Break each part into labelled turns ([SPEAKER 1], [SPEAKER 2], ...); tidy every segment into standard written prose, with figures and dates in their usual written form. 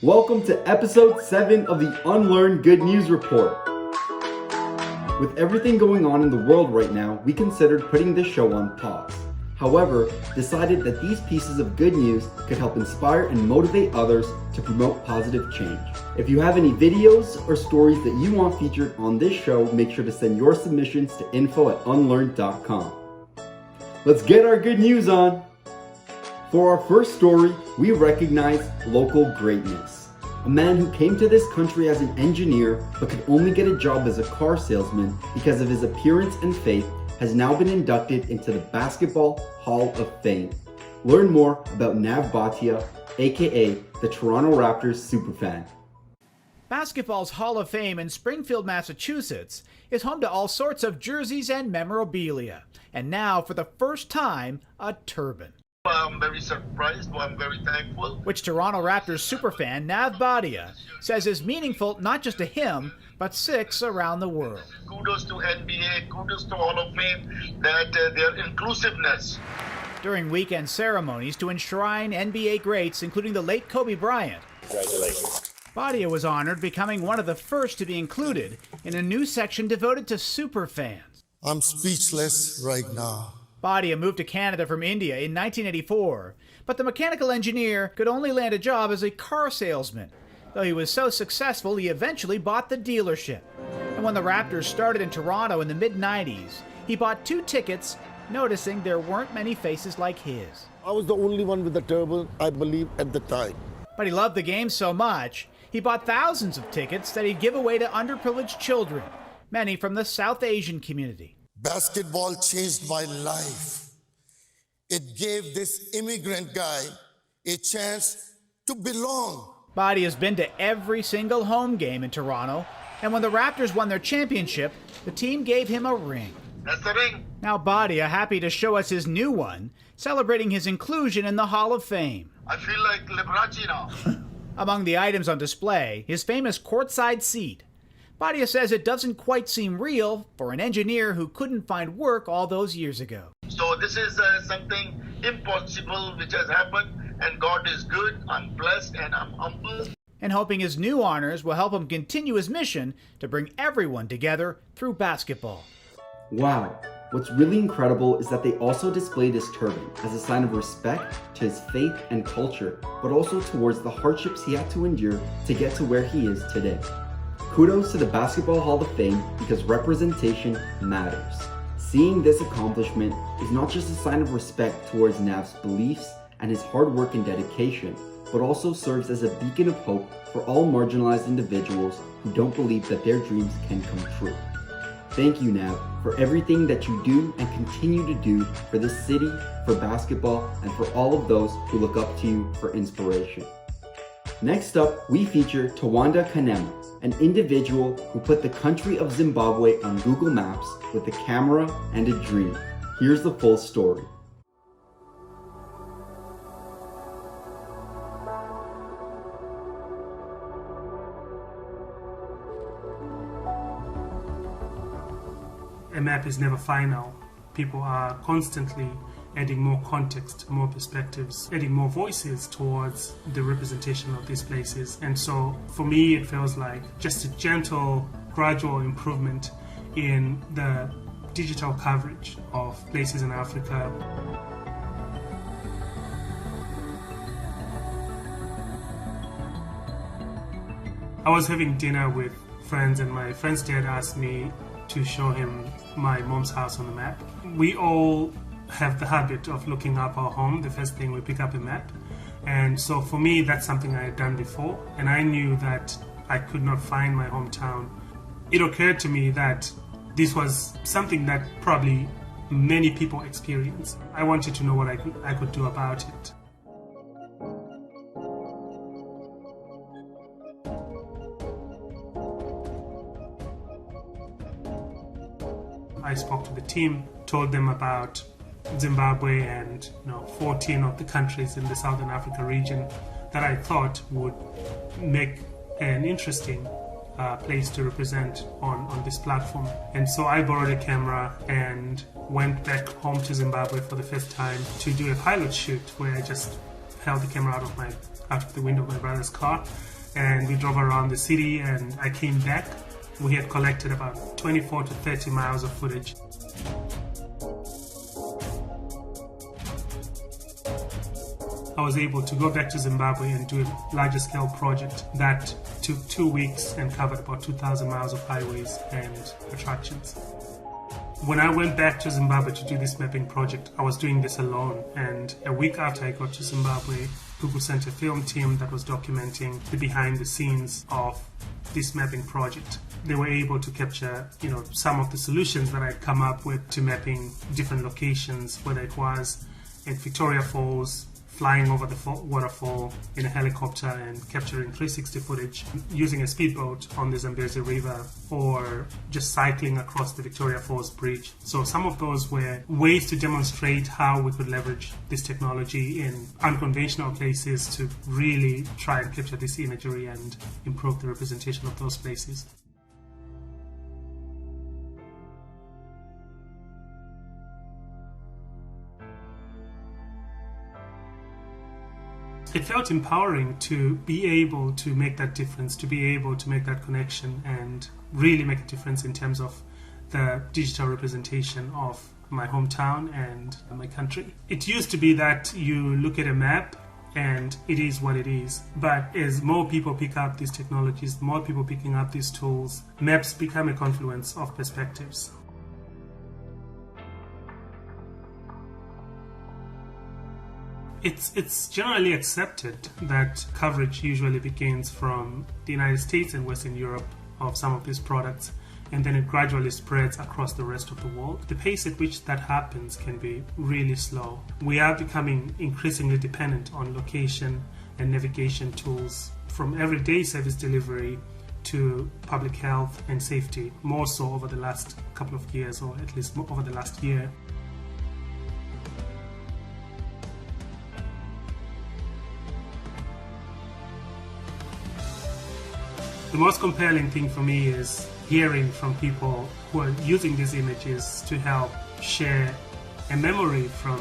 [SPEAKER 1] Welcome to episode 7 of the Unlearn Good News Report. With everything going on in the world right now, we considered putting this show on pause. However, decided that these pieces of good news could help inspire and motivate others to promote positive change. If you have any videos or stories that you want featured on this show, make sure to send your submissions to info@unlearn.com. Let's get our good news on! For our first story, we recognize local greatness. A man who came to this country as an engineer but could only get a job as a car salesman because of his appearance and faith has now been inducted into the Basketball Hall of Fame. Learn more about Bhatia, aka the Toronto Raptors Superfan.
[SPEAKER 2] Basketball's Hall of Fame in Springfield, Massachusetts is home to all sorts of jerseys and memorabilia. And now, for the first time, a turban.
[SPEAKER 3] I'm very surprised, but I'm very thankful.
[SPEAKER 2] Which Toronto Raptors superfan Bhatia says is meaningful not just to him, but 6 around the world.
[SPEAKER 3] Kudos to NBA, kudos to Hall of Fame, that their inclusiveness.
[SPEAKER 2] During weekend ceremonies to enshrine NBA greats, including the late Kobe Bryant,
[SPEAKER 3] Congratulations.
[SPEAKER 2] Bhatia was honored, becoming one of the first to be included in a new section devoted to superfans.
[SPEAKER 4] I'm speechless right now.
[SPEAKER 2] Bhatia moved to Canada from India in 1984, but the mechanical engineer could only land a job as a car salesman. Though he was so successful, he eventually bought the dealership. And when the Raptors started in Toronto in the mid-90s, he bought 2 tickets, noticing there weren't many faces like his.
[SPEAKER 4] I was the only one with the turban, I believe, at the time.
[SPEAKER 2] But he loved the game so much, he bought thousands of tickets that he'd give away to underprivileged children, many from the South Asian community.
[SPEAKER 4] Basketball changed my life. It gave this immigrant guy a chance to belong.
[SPEAKER 2] Bhatia has been to every single home game in Toronto, and when the Raptors won their championship, the team gave him a ring.
[SPEAKER 3] That's the ring.
[SPEAKER 2] Now Bhatia happy to show us his new one, celebrating his inclusion in the Hall of Fame.
[SPEAKER 3] I feel like Liberace now.
[SPEAKER 2] Among the items on display, his famous courtside seat. Bhatia says it doesn't quite seem real for an engineer who couldn't find work all those years ago.
[SPEAKER 3] So this is something impossible which has happened, and God is good. I'm blessed and I'm humble.
[SPEAKER 2] And hoping his new honors will help him continue his mission to bring everyone together through basketball.
[SPEAKER 1] Wow, what's really incredible is that they also displayed his turban as a sign of respect to his faith and culture, but also towards the hardships he had to endure to get to where he is today. Kudos to the Basketball Hall of Fame because representation matters. Seeing this accomplishment is not just a sign of respect towards Nav's beliefs and his hard work and dedication, but also serves as a beacon of hope for all marginalized individuals who don't believe that their dreams can come true. Thank you, Nav, for everything that you do and continue to do for this city, for basketball, and for all of those who look up to you for inspiration. Next up, we feature Tawanda Kanhema, an individual who put the country of Zimbabwe on Google Maps with a camera and a dream. Here's the full story.
[SPEAKER 5] A map is never final. People are constantly adding more context, more perspectives, adding more voices towards the representation of these places. And so for me, it feels like just a gentle, gradual improvement in the digital coverage of places in Africa. I was having dinner with friends, and my friend's dad asked me to show him my mom's house on the map. We all have the habit of looking up our home. The first thing we pick up a map. And so for me, that's something I had done before, and I knew that I could not find my hometown. It occurred to me that this was something that probably many people experience. I wanted to know what I could do about it. I spoke to the team, told them about Zimbabwe and 14 of the countries in the Southern Africa region that I thought would make an interesting place to represent on this platform. And so I borrowed a camera and went back home to Zimbabwe for the first time to do a pilot shoot where I just held the camera out of the window of my brother's car, and we drove around the city, and I came back. We had collected about 24 to 30 miles of footage. I was able to go back to Zimbabwe and do a larger scale project that took 2 weeks and covered about 2,000 miles of highways and attractions. When I went back to Zimbabwe to do this mapping project, I was doing this alone, and a week after I got to Zimbabwe, Google sent a film team that was documenting the behind the scenes of this mapping project. They were able to capture, some of the solutions that I'd come up with to mapping different locations, whether it was at Victoria Falls, flying over the waterfall in a helicopter and capturing 360 footage, using a speedboat on the Zambezi River, or just cycling across the Victoria Falls Bridge. So some of those were ways to demonstrate how we could leverage this technology in unconventional places to really try and capture this imagery and improve the representation of those places. It felt empowering to be able to make that difference, to be able to make that connection and really make a difference in terms of the digital representation of my hometown and my country. It used to be that you look at a map and it is what it is. But as more people pick up these technologies, more people picking up these tools, maps become a confluence of perspectives. It's generally accepted that coverage usually begins from the United States and Western Europe of some of these products, and then it gradually spreads across the rest of the world. The pace at which that happens can be really slow. We are becoming increasingly dependent on location and navigation tools, from everyday service delivery to public health and safety, more so over the last couple of years, or at least over the last year. The most compelling thing for me is hearing from people who are using these images to help share a memory from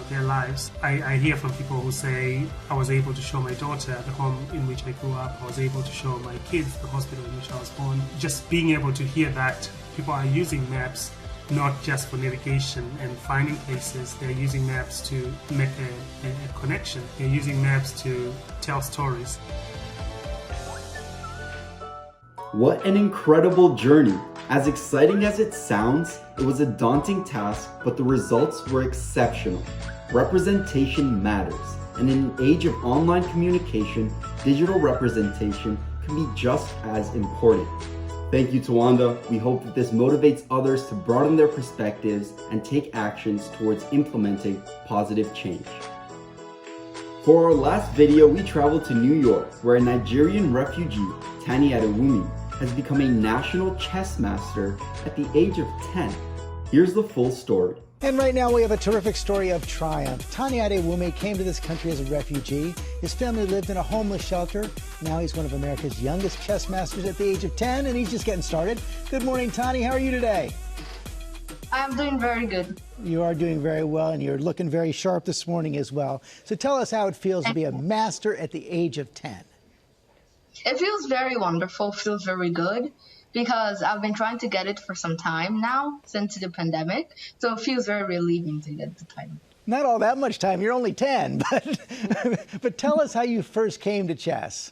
[SPEAKER 5] their lives. I hear from people who say, I was able to show my daughter the home in which I grew up, I was able to show my kids the hospital in which I was born. Just being able to hear that people are using maps not just for navigation and finding places, they're using maps to make a connection, they're using maps to tell stories.
[SPEAKER 1] What an incredible journey! As exciting as it sounds, it was a daunting task, but the results were exceptional. Representation matters, and in an age of online communication, digital representation can be just as important. Thank you, Tawanda. We hope that this motivates others to broaden their perspectives and take actions towards implementing positive change. For our last video, we traveled to New York, where a Nigerian refugee, Tani Adewumi, has become a national chess master at the age of 10. Here's the full story.
[SPEAKER 6] And right now we have a terrific story of triumph. Tani Adewumi came to this country as a refugee. His family lived in a homeless shelter. Now he's one of America's youngest chess masters at the age of 10, and he's just getting started. Good morning, Tani. How are you today?
[SPEAKER 7] I'm doing very good.
[SPEAKER 6] You are doing very well, and you're looking very sharp this morning as well. So tell us how it feels to be a master at the age of 10.
[SPEAKER 7] It feels very wonderful, feels very good, because I've been trying to get it for some time now, since the pandemic, so it feels very relieving to get the time.
[SPEAKER 6] Not all that much time, you're only 10, but tell us how you first came to chess.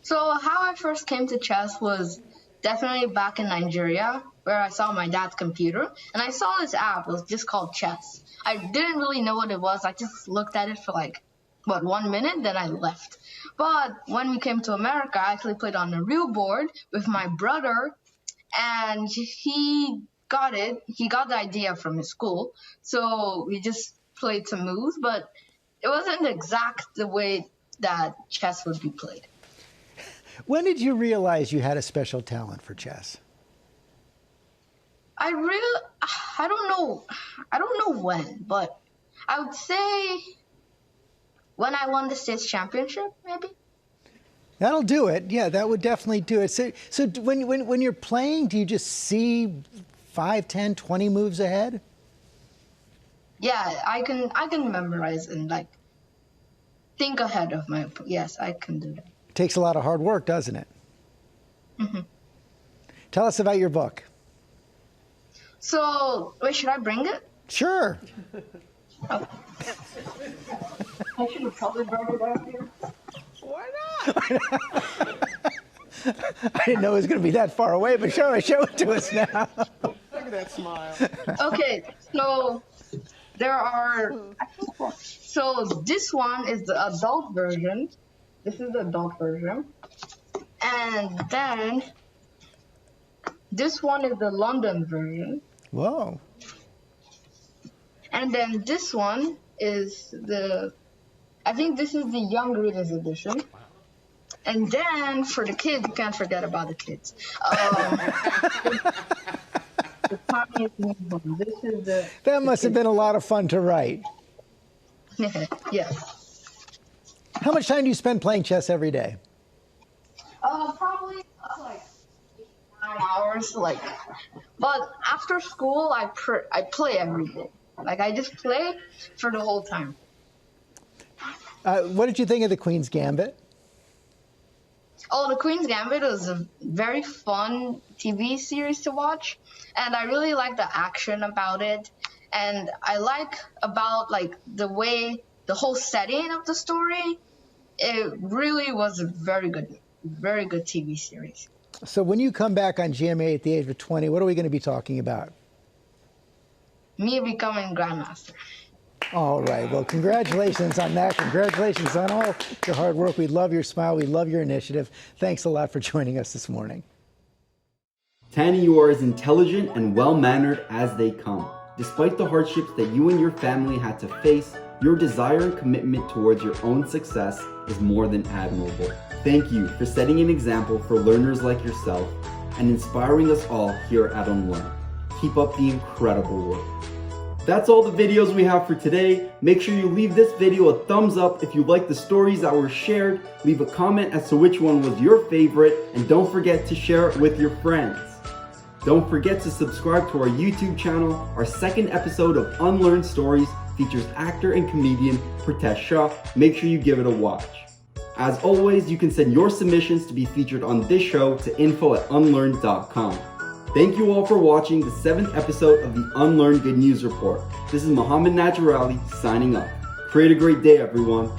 [SPEAKER 7] So how I first came to chess was definitely back in Nigeria, where I saw my dad's computer, and I saw this app, it was just called Chess. I didn't really know what it was, I just looked at it for 1 minute, then I left. But when we came to America, I actually played on a real board with my brother, and he got it. He got the idea from his school, so we just played some moves, but it wasn't exact the way that chess would be played.
[SPEAKER 6] When did you realize you had a special talent for chess?
[SPEAKER 7] I don't know when, but I would say when I won the state championship, maybe.
[SPEAKER 6] That'll do it. Yeah, that would definitely do it. So when you're playing, do you just see 5, 10, 20 moves ahead?
[SPEAKER 7] Yeah, I can memorize in think ahead of my, yes, I can do that.
[SPEAKER 6] Takes a lot of hard work, doesn't it? Tell us about your book.
[SPEAKER 7] So, wait, should I bring it?
[SPEAKER 6] Sure.
[SPEAKER 7] Oh. I should have probably brought it out here.
[SPEAKER 6] Why not? I didn't know it was going to be that far away, but show it to us now.
[SPEAKER 8] Look at that smile.
[SPEAKER 7] Okay, so there are, so this one is the adult version. This is the adult version. And then this one is the London version.
[SPEAKER 6] Whoa.
[SPEAKER 7] And then this one is I think this is the young readers edition. And then for the kids, you can't forget about the kids. The tiniest one. This is
[SPEAKER 6] that must have been a lot of fun to write.
[SPEAKER 7] Yes.
[SPEAKER 6] How much time do you spend playing chess every day?
[SPEAKER 7] Probably like 9 hours. But after school, I play every day. Like I just play for the whole time.
[SPEAKER 6] What did you think of the Queen's Gambit?
[SPEAKER 7] Oh, the Queen's Gambit was a very fun TV series to watch, and I really like the action about it, and I like about the way the whole setting of the story. It really was a very good TV series.
[SPEAKER 6] So when you come back on GMA at the age of 20, what are we going to be talking about?
[SPEAKER 7] Me becoming Grandmaster.
[SPEAKER 6] All right. Well, congratulations on that. Congratulations on all your hard work. We love your smile. We love your initiative. Thanks a lot for joining us this morning.
[SPEAKER 1] Tani, you are as intelligent and well-mannered as they come. Despite the hardships that you and your family had to face, your desire and commitment towards your own success is more than admirable. Thank you for setting an example for learners like yourself and inspiring us all here at Unlearn. Keep up the incredible work. That's all the videos we have for today. Make sure you leave this video a thumbs up if you like the stories that were shared. Leave a comment as to which one was your favorite, and don't forget to share it with your friends. Don't forget to subscribe to our YouTube channel. Our second episode of Unlearn Stories features actor and comedian Pritesh Shah. Make sure you give it a watch. As always, you can send your submissions to be featured on this show to info@unlearn.com. Thank you all for watching the 7th episode of the Unlearn Good News Report. This is Mohammed Najjarali signing off. Create a great day, everyone.